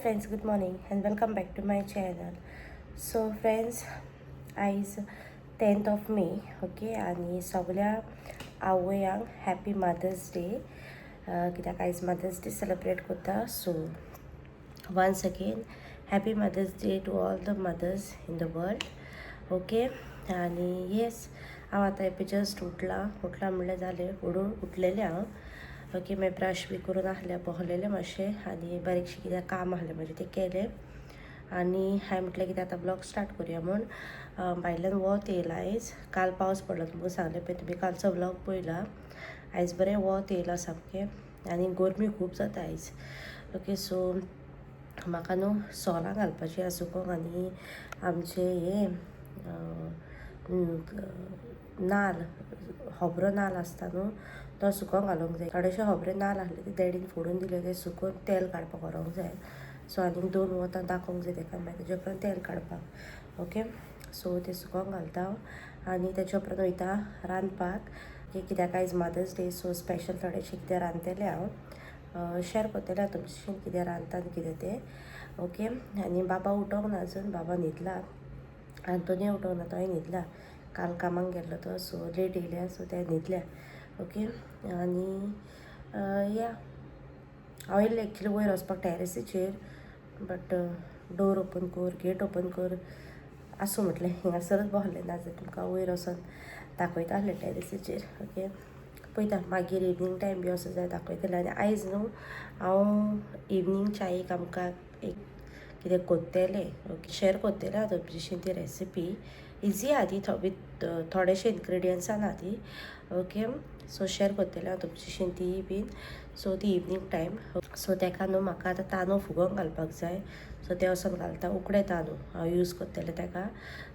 friends, good morning and welcome back to my channel. So friends, आयज 10th of May, okay, आणि सगळ्या आवयांक happy Mother's Day. कित्याक आयज Mother's Day celebrate करता. So once again happy Mother's Day to all the mothers in the world. Okay, आणि yes, हांव आतां AP just उठला म्हणल्यार जालें, उठलेलें हांव. ओके, मागीर ब्रश बी करून आहलें, बसलेलें मातशें, आनी बारीकशें कितें काम आहलें म्हजें तें केलें. आनी हांवें म्हटलें कितें आतां ब्लॉग स्टार्ट करुया म्हूण. भायल्यान वत येयला आयज. काल पावस पडलो, तुमकां सांगलें पळय तुमी, कालचो ब्लॉग पळयला. आयज बरें वत येयला सामकें, आनी गरमी खूब जाता आयज. ओके, सो म्हाका न्हू सोलां घालपाचीं आसुकूंक, आनी आमचे हे नाल्ल, खोबरो नाल्ल आसता न्हू, तो सुकोवंक घालूंक जाय. थोडेशे खोबरे नाल्ल आहले ते डॅडीन फोडून दिले, ते सुकोवन तेल काडपाक व्हरोंक जाय. सो आनीक 2 वतां दाखोवंक जाय ताका, मागीर तेजे उपरांत तेल काडपाक. ओके, सो ते सुकोवंक घालता हांव, आनी तेजे उपरांत वयता रांदपाक. कित्याक आयज मदर्स डे, सो स्पेशल थोडेशें कितें रांदतलें हांव. शेअर करतलें हांव तुमचे कितें रांदता आनी कितें तें. ओके, आनी बाबा उठोंक ना अजून, बाबा न्हिदला. आंतोनी उठोंक ना, तोय न्हिदला. काल कामाक गेल्लो तो, सो लेट येयल्या, सो ते न्हिदल्या. ओके, आनी या हांव येयलें एक्चुली वयर वचपाक टॅरसीचेर, बट डोर ओपन कर, गेट ओपन कर, आसूं म्हटलें हिंगासरच बसलें, नाजाल्यार तुमकां वयर वचोन दाखयता आहलें टॅरसीचेर. ओके, पळयता मागीर इवनींग टायम बी असो जाय दाखयतलें. आनी आयज न्हू हांव इवनींग चायेक आमकां एक कितें कोत्तेलें, ओके, शेअर कोत्तेलें हांव तुमचे ती रेसिपी. इजी आहा ती, विथ थोडेशे इनग्रेडियंट्सान आहा ती. ओके, सो शेअर कोत्तेलें हांव तुमचे ती बीन. सो ती इवनींग टायम, सो तेका न्हू म्हाका आतां तांदूळ फुगोवंक घालपाक जाय. सो ते वचोन घालता, उकडे तांदूळ हांव यूज कोत्तेलें तेका.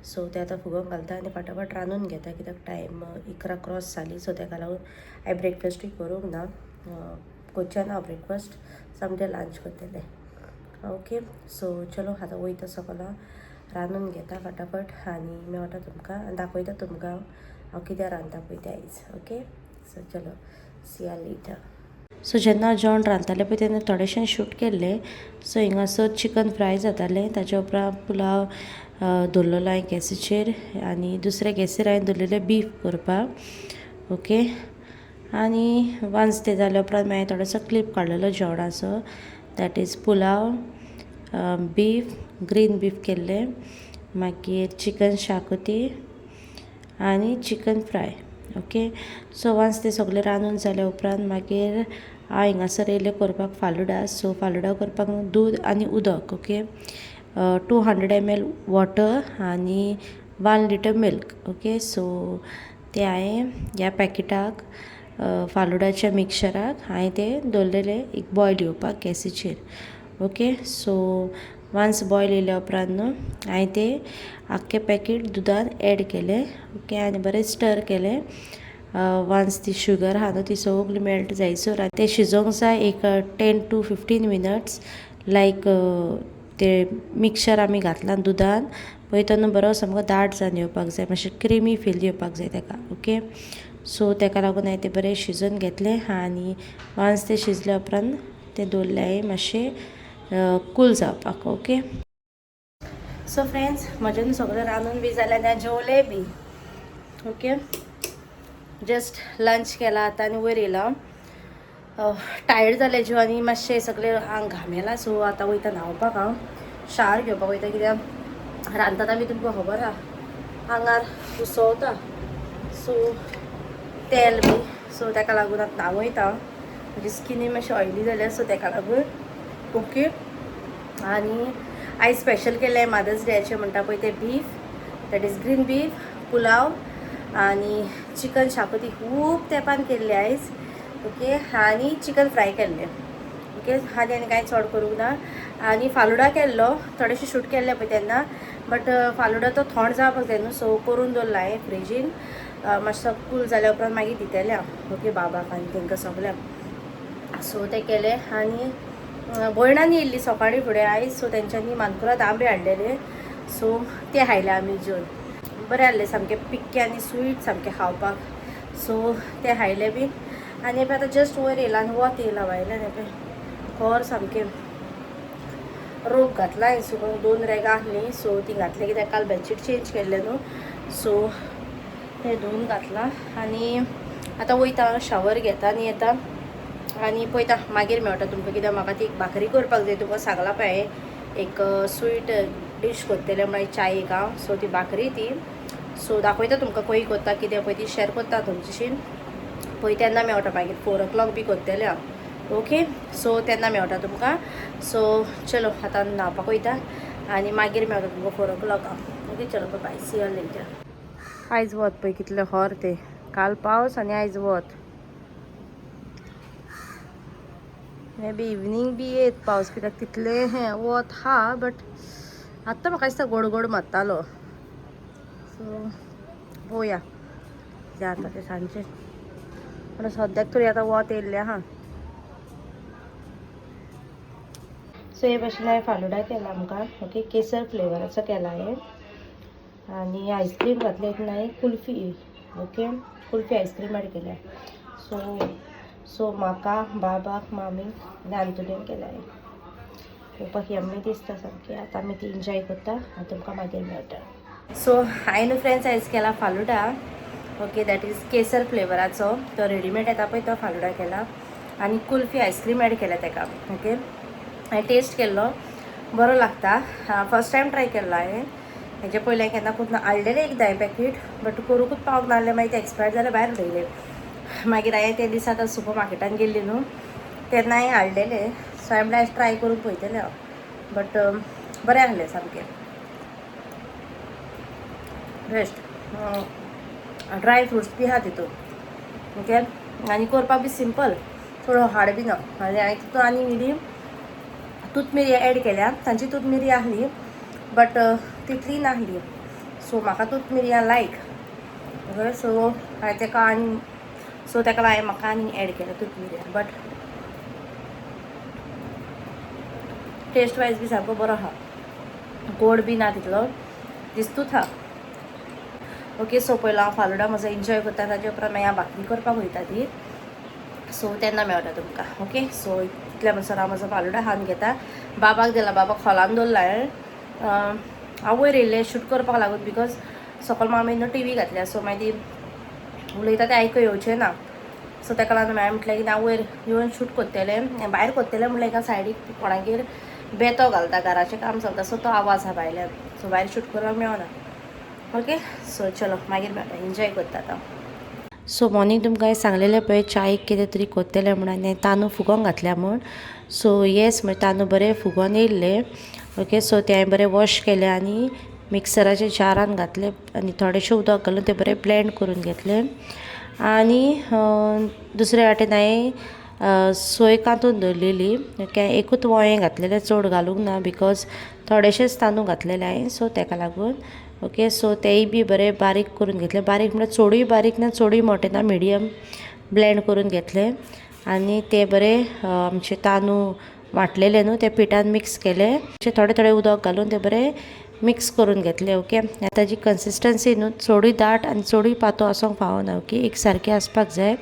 सो ते आतां फुगोवंक घालता आनी फटाफट रांदून घेता, कित्याक टायम 11 क्रॉस जाली. सो तेका लागून हांवें ब्रेकफास्टूय करूंक ना, करचें ना हांव ब्रेकफास्ट, सामकें लंच करतलें. ओके, सो चलो आतां वयता सकयलो, रांदून घेता फटाफट, आनी मेळटा तुमकां, दाखयता तुमकां हांव कितें रांदता पळय तें आयज. ओके, सो चलो, सी यू लेटर. सो जेन्ना हांव जेवण रांदतालें पळय तेन्ना थोडेशें शूट केल्लें. सो हिंगासर चिकन फ्राय जातालें, ताचे उपरांत पुलाव दवरलेलो हांवें गॅसीचेर, आनी दुसरे गॅसीर हांवें दवरलेलें बीफ करपाक. ओके, आनी वन्स तें जाल्या उपरांत हांवें थोडोसो क्लीप काडलेलो जेवणाचो, that is pulao, beef, green beef केल्लें, मागीर चिकन शाकोती आनी chicken fry. Okay, so once तें सगळें रांदून जाल्या उपरांत मागीर हांव हिंगासर येयलें करपाक फालुडा. सो फालुडा करपाक दूद आनी उदक. ओके, 200 ml वॉटर आनी 1 लिटर मिल्क. ओके, सो ते हांवें ह्या पॅकेटाक फालुडाच्या मिक्सचराक हांवें तें दवरलेलें एक बॉयल येवपाक गॅसीचेर. ओके, सो वन्स बॉयल येयल्या उपरांत न्हू हांवें तें आख्खें पॅकेट दुदान एड केलें. ओके, आनी बरें स्टर केलें. वन्स ती शुगर आहा न्हू ती सगळी मेल्ट जायसर तें शिजोवंक जाय एक 10 to 15 minutes. लायक तें मिक्सचर आमी घातलां दुदान पळय तो न्हू बरो सामको दाट जावन येवपाक जाय, मातशें क्रिमी फील येवपाक जाय तेका. ओके, सो तेका लागून हांवें तें बरें शिजोवन घेतलें, आनी वन्स तें शिजल्या उपरांत तें दवरलें हांवें मातशें कूल जावपाक. ओके, सो फ्रेंड्स, म्हजें न्हू सगळें रांदून बी जालें आनी हांव जेवलें बी. ओके, जस्ट लंच केला आतां आनी वयर येयला. टायर्ड जालें जिवानी, मातशें सगळें आंग घाम येला. सो आतां वयता न्हांवपाक, हांव शावर घेवपाक वयता, कित्याक रांदतना बी तुमकां खबर आहा आंगार उसवता, सो तेल बी. सो तेका लागून आतां न्हांव वयता. म्हजी स्किनूय मातशी ऑयली जाल्या, सो तेका लागून. ओके, आनी आयज स्पेशल केल्लें मदर्स डेचें म्हणटा पळय तें beef, that is green beef, pulao आनी चिकन शाकोती खूब तेंपान केल्लें आयज. ओके, आनी चिकन फ्राय केल्लें. ओके, आनी कांय चड करूंक ना. आनी फालुडा केल्लो, थोडेशें शूट केल्लें पळय तेन्ना, बट फालुडा तो थंड जावपाक जाय न्हू, सो करून दवरला हांवें फ्रिजीन. मातसो कूल जाल्या उपरांत मागीर दितलें हांव. ओके, बाबाक आनी तेंकां सगळ्यांक. सो तें केलें, आनी भयणानी येयल्ली सकाळीं फुडें आयज, सो तेंच्यांनी मानकुराद आंबे हाडलेले, सो ते खायले आमी जेवन. बरें आहलें सामकें पिक्के आनी स्वीट सामकें खावपाक. सो ते खायले बी, आनी आतां जस्ट वयर येयला आनी वत येयला भायल्यान. खर सामकें रोप घातला आहे. सो 2 रॅग आहली सो ती घातली कित्याक काल बेडशीट चेंज केल्ले न्हू सो ते धुवून घातला आनी आतां वयता शावर घेता आनी येता आनी पळयता मागीर मेळटा तुमकां कित्याक म्हाका ती एक भाकरी करपाक जाय. तुमकां सांगला पळय एक स्वीट डीश करतले म्हळ्यार चायेक हांव सो ती भाकरी ती सो दाखयता तुमकां खंय करता कितें पळय ती शेअर करता तुमचेशी पळय तेन्ना मेळटा मागीर 4 o'clock बी करतले हांव ओके सो तेन्ना मेळटा तुमकां सो चलो आतां न्हावपाक वयता आनी मागीर मेळटा तुमकां 4 o'clock ओके चलो बाय सी यू लेटर. आयज वत पळय कितले होर ते काल पावस आनी आयज वत मे बी इवनिंग बी येत पावस कित्याक तितले हें वत हा बट आत्तां म्हाका दिसता गोड गोड मारतालो सो पळोवया कितें जाता तें सांजचें पण सद्याक तरी आतां वत येयल्लें आहा. सो हे भशेन हांवें फालुडा केला आमकां ओके केसर फ्लेवराचो केला हे आनी आयस्क्रीम घातली नाही kulfi okay kulfi ice cream add केल्या सो म्हाका बाबाक मामीक आनी आंतुनीन केल्या पळोवपाक यम्मी दिसता सामकी. आतां आमी ती एन्जॉय करता आनी तुमकां मागीर मेळटा. सो हांवें न्हू फ्रेंड्स आयज केला फालुडा ओके दॅट इज केसर फ्लेवराचो तो रेडीमेड येता पळय तो फालुडा केला आनी कुल्फी आयस्क्रीम एड केल्या ताका ओके हांवें टेस्ट केल्लो बरो लागता. फर्स्ट टायम ट्राय केल्लो हांवें हेजे पयलें केन्ना करून ना हाडलेलें एक 10 पॅकेट बट करूंकूच पावूंक नासलें मागीर ते एक्सपायर जाल्यार भायर उडयले. मागीर हांवें ते दिसा आतां सुपर मार्केटान गेल्ली न्हू तेन्ना हांवें हाडलेलें सो हांवें म्हळ्यार ट्राय करून पळयतलें हांव बट बरें आहलें सामकें बेस्ट. ड्राय फ्रुट्स बी आहा तितून ओके आनी करपाक बी सिंपल चड हार्ड बी ना आनी हांवें तितून आनी इल्ली तुतमिरी एड केल्या तांची तुतमिरी आहली बट तितली नाहली सो म्हाका तुतमिरी लायक ओके सो हांवें ताका आनी सो ताका हांवें म्हाका आनी एड केल्या तुतमिरी बट टेस्ट वायज बी सारको बरो आहा गोड बी ना तितलो दिसतूच आहा ओके. सो पयलो हांव फालुडा म्हजो एन्जॉय करता ताजे उपरांत मागीर हांव भाकरी करपाक वयता ती सो तेन्ना मेळटा तुमकां ओके. सो इतल्या म्हणसर हांव म्हजो फालुडा खावन घेता. बाबाक दिला बाबाक हॉलान दवरला हांवें हांव वयर येयल्लें शूट करपाक लागून बिकॉज सकयल मामीन टी घातल्या सो मागीर उलयता तें आयकूं येवचें ना सो ताका लागून हांवें म्हटलें की हांव वयर येवन शूट करतलें भायर करतलें म्हटलें एका सायडीक कोणागेर बेतो घालता घराचें काम चलता सो तो आवाज आहा भायल्यान सो भायर शूट करपाक मेळना ओके. सो चलो मागीर मेळटा एन्जॉय करता आतां. सो मॉर्निंग तुमकां हांवें सांगलेलें पळय चायेक कितें तरी करतलें म्हण आनी तांदूळ फुगोवंक घातल्या म्हण सो येस म्हणजे तांदूळ बरें फुगोवन येयल्ले ओके. सो ते हांवें बरें वॉश केले आनी मिक्सराच्या जारान घातले आनी थोडेशें उदक घालून ते बरें ब्लेंड करून घेतले आनी दुसरे वाटेन हांवें सोय कांतून दवरलेली ओके. एकूच वोयें घातलेलें चड घालूंक ना बिकॉज थोडेशेंच तांदूळ घातलेले हांवें सो ताका लागून ओके. सो तेय बी बरें बारीक करून घेतले बारीक म्हळ्यार चडूय बारीक ना चडूय मोटें ना मिडियम ब्लेंड करून घेतले आनी ते बरें आमचे तांदूळ वांटलेले न्हू ते पिठान मिक्स केले थोडें थोडें उदक घालून ते बरें मिक्स करून घेतले ओके. ताजी कन्सिस्टन्सी न्हू चडूय दाट आनी चडूय पातळ आसूंक फावना ओके एक सारकें आसपाक जाय.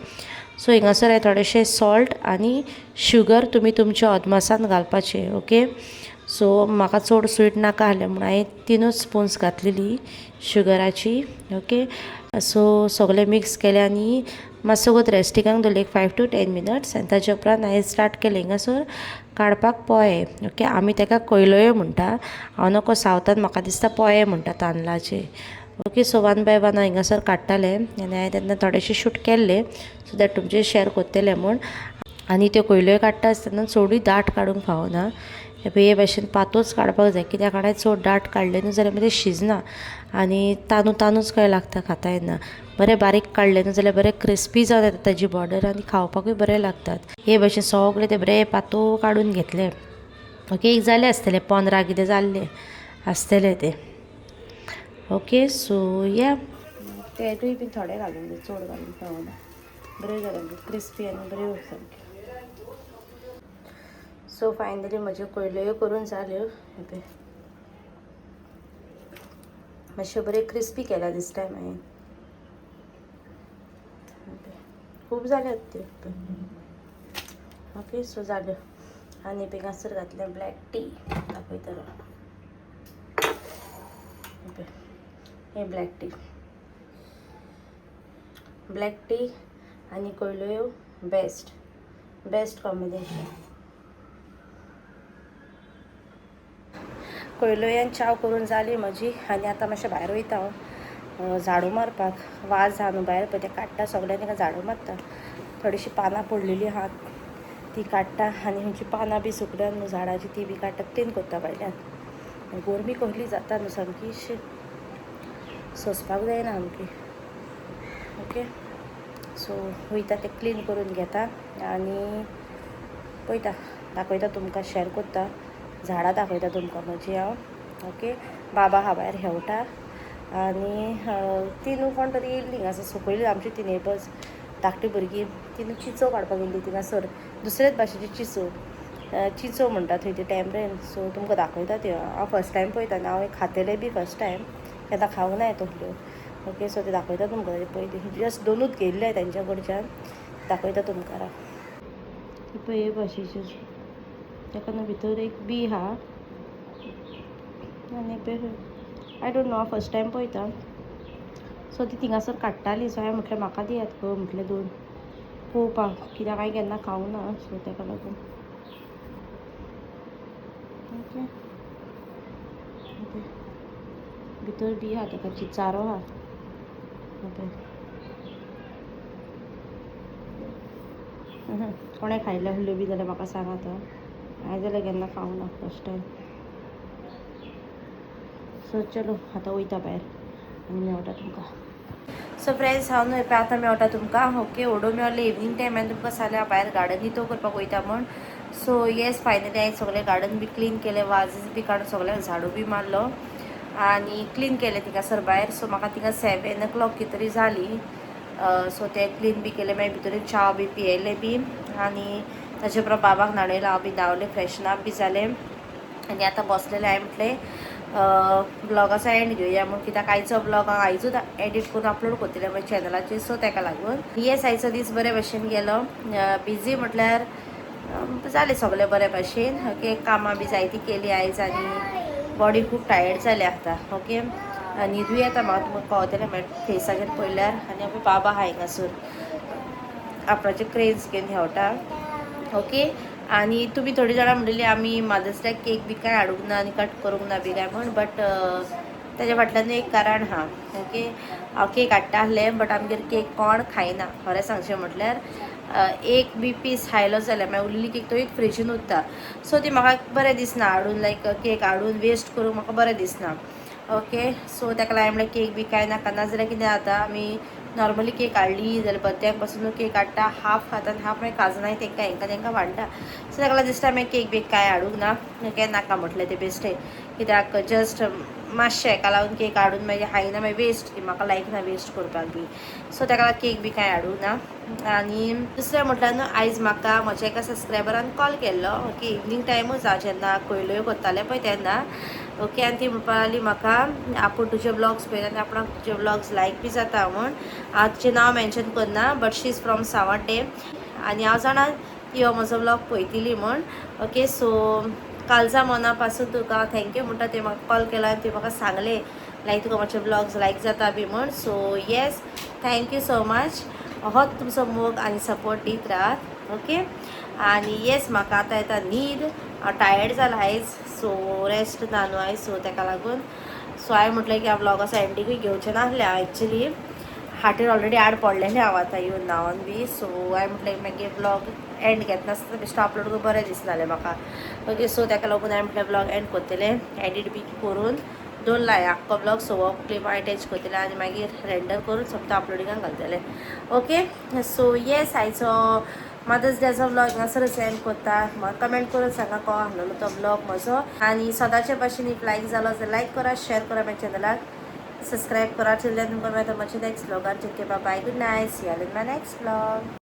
सो हिंगासर हांवें थोडेशें सॉल्ट आनी शुगर तुमी तुमच्या अदमासान घालपाचें ओके. सो म्हाका चड स्वीट नाका आहलें म्हूण हांवें 3 स्पून्स घातलेली शुगराची ओके. सो सगळें मिक्स केलें आनी मातसो वगत रेस्टिकांक दवरलें एक 5 to 10 minutes आनी ताजे उपरांत हांवें स्टार्ट केलें हिंगासर काडपाक पोळे ओके. आमी ताका कोयलोयो म्हणटा हांव नको सावथान म्हाका दिसता पोळे म्हणटा तांदळाचे ओके. सो 1 by 1 हांव हिंगासर काडटालें आनी हांवें तेन्ना थोडेशें शूट केल्लें सो दॅट तुमचे शेअर करतलें म्हूण आनी त्यो कोयल्यो काडटा आसतना चडूय दाट काडूंक फावना हे भाशेन पातूच काडपाक जाय कित्याक हांवें चड दाट काडलें न्हू जाल्यार मागीर शिजना आनी तांदूच कशें लागता खाता येना बरें बारीक काडलें न्हू जाल्यार बरें क्रिस्पी जावन येता ताजी बॉर्डर आनी खावपाकूय बरें लागतात. हे भाशेन सगळें ते बरें पातूळ काडून घेतलें ओके. एक जालें आसतलें 15 कितें जाल्लें आसतलें तें ओके. सो या तेतूय बीन थोडें घालून दी चड घालून फावना बरें जालें क्रिस्पी आनी बरें सामकें. सो फायनली म्हज्यो कोयल्यो करून जाल्यो मातश्यो बरें क्रिस्पी केला दिस टायम हांवें खूब जाल्यात त्यो ओके. सो जाल्यो आनी पिंगासर घातलें ब्लॅक टी दाखयतलो. हे ब्लॅक टी आनी कोयल्यो बेस्ट कॉम्बिनेशन. कोयलोयान चाव करून जाली म्हजी आनी आतां मातशें भायर वयता हांव झाडू मारपाक. वाज आहा न्हू भायर पळय तें काडटा सगळें, ताका झाडू मारता. थोडीशीं पानां पडलेलीं आहात ती काडटा आनी खंयची पानां बी सुकल्यात न्हू झाडाची ती बी काडटा, क्लीन करता भायल्यान. गोरमी कसली जाता न्हू सामकी, सोंसपाक जायना सामकी. ओके, सो वयता तें क्लीन करून घेता आनी पळयता, दाखयता तुमकां, शॅर करता, झाडां दाखयता तुमकां म्हजी हांव. ओके, बाबा आहा भायर हेवटा आनी तीन कोण तरी येयल्लीं हिंगासर सकयलीं आमची ती नेबर्स धाकटी भुरगीं, तिनू चिंचो काडपाक गेल्ली थिंगासर. दुसरेच भाशेची चिंचो म्हणटा थंय ती टॅमरेन. सो तुमकां दाखयता त्यो हांव फर्स्ट टायम पळयता आनी हांव खातलें बी फर्स्ट टायम, केन्ना खावंक ना तसल्यो. ओके, सो ते दाखयता तुमकां. तेजे पयलीं जस्ट दोनूच घेयल्ले तेंच्या कडच्यान, दाखयता तुमकां. पळय हे भाशेच्यो, तेका न्हू भितर एक बी आहा आनी आय डोंट नो, हांव फर्स्ट टायम पळयता. सो ती थिंगासर काडटाली, सो हांवें म्हटलें म्हाका दियात गो म्हटलें दोन पळोवपाक, कित्याक हांवें केन्ना खावंक ना, सो तेका लागून. ओके, भितर बी आहा तेका चारो आहा. कोणें खायल्ले आहल्यो बी जाल्यार म्हाका सांग आतां. हांवें जाल्यार केन्ना खावंक ना, फर्स्ट टायम. सो चलो आतां वयता भायर आनी मेळटा तुमकां. सो फ्रेंड्स, हांव न्हू आतां मेळटा तुमकां. ओके, ओडो मेळ्ळें इवनिंग टायम हांवें तुमकां सांगलें हांव भायर गार्डन नितो करपाक वयता म्हूण. सो येस, फायनली हांवें सगळें गार्डन बी क्लीन केलें, वाजीस बी काडून सगळ्याक झाडू बी मारलो आनी क्लीन केलें थिंगासर भायर. सो म्हाका थिंगा 7 o'clock कितें तरी जाली. सो तें क्लीन बी केलें, मागीर भितर च्या बी पियेलें बी आनी ताचे उपरांत बाबाक न्हाणयलो, हांव बी न्हांवलें, फ्रेशन अप बी जालें आनी आतां बसलेलें. हांवें म्हटलें ब्लॉगाचो एंड घेवया म्हूण, कित्याक आयचो ब्लॉग हांव आयजूच एडीट करून अपलोड करतलें म्हज्या चॅनलाचेर. सो ताका लागून येस, आयचो दीस बरे भशेन गेलो. बिजी म्हटल्यार जालें सगळें बरे भशेन. ओके, कामां बी जायतीं केलीं आयज आनी बॉडी खूब टायर्ड जाली आतां. ओके, न्हिदूय येता म्हाका, तुमकां कळटलें म्हाज्या फेसाचेर पळयल्यार. आनी आमी बाबा आहा हिंगासर आपणाचे क्रेन्स घेवन हेवटा. ओके, आनी तुमी थोडीं जाणां म्हणटलीं आमी मदर्स डे केक बी कांय हाडूंक ना आनी कट करूंक ना बी काय म्हूण, बट तेज्या फाटल्यान एक कारण आहा. ओके, हांव केक हाडटा आहलें, बट आमगेर केक कोण खायना. खरें सांगचें म्हटल्यार एक बी पीस खायलो जाल्यार मागीर उरलेली केक तो एक फ्रिजीन उरता. सो ती म्हाका बरें दिसना हाडून, लायक केक हाडून वेस्ट करूंक म्हाका बरें दिसना. ओके, सो ताका लागून म्हळ्यार केक बी कांय नाका. नाजाल्यार कितें जाता, आमी नॉर्मली केक हाडली जाल्यार बर्थडेक पासून केक हाडटा, हाफ खाता आनी हाफ मागीर काजनाय तेंकां वाडटा. सो ताका लागून दिसता मागीर केक बीक कांय हाडूंक ना, केन्ना नाका म्हटलें तें बेश्टें. कित्याक जस्ट मातशें हेका लागून केक हाडून मागीर खायना, मागीर वेस्ट, म्हाका लायक ना वेस्ट करपाक बी. सो ताका लागून केक बी कांय हाडूंक ना. आनी दुसरें म्हटल्यार न्हू, आयज म्हाका म्हज्या एका सबस्क्रायबरान कॉल केल्लो. ओके, इवनिंग टायमूच हांव जेन्ना कोयल्यो करतालें पळय तेन्ना. ओके, आनी ती म्हणपाक लागली म्हाका आपूण तुजे व्लॉग्स पळयता आनी आपणाक तुजे व्लॉग्स लायक बी जाता म्हूण. हांव तिचें नांव मेन्शन करना, बट शी इज फ्रॉम सावड्डे आनी हांव जाणा ती हो म्हजो व्लॉग पळयतली म्हूण. ओके, सो कालचा मना पासून तुका थँक्यू म्हणटा. ते म्हाका कॉल केला आनी ती म्हाका सांगलें लायक तुका म्हजे व्लॉग्स लायक जाता बी म्हूण. So yes, thank you so much. होच तुमचो मोग आनी सपोर्ट दीत राहात. ओके, आनी येस, म्हाका आतां येता न्हीद. हांव टायर्ड जाला आयज, सो रेस्ट ना न्हू आयज, सो ताका लागून. सो हांवें म्हटलें की हांव व्लॉगाचो एंडींगूय घेवचें नासलें हांव एक्चुली. हार्टीर ऑलरेडी आड पडलेलें हांव आतां येवन न्हांवन बी. सो हांवें म्हटलें मागीर व्लॉग एंड घेतना आसतना बेश्टो अपलोड करून बरें दिसनालें म्हाका. ओके, सो ताका लागून हांवें म्हटलें व्लॉग एंड करतलें, एडीट बी करून दवरलां आख्खो व्लॉग. सो हो क्लीप अटॅच करतलें आनी मागीर रेंडर करून सोंपता अपलोडिंगाक घालतलें. ओके, सो येस, आयचो मदर्स डेचो व्लॉग हांगासरच एंड करता. म्हाका कमेंट करून सांगा को आहलोलो तो व्लॉग म्हजो. आनी सदांचे भाशेन इफ लायक जालो जाल्यार लायक करा, शेअर करा म्हाज्या चॅनलाक, सबस्क्रायब करा. चिल्ड्रन तुमकां मेळटा म्हज्या नेक्स्ट व्लॉगार. Take care, bye bye, good night, see you all in my next vlog.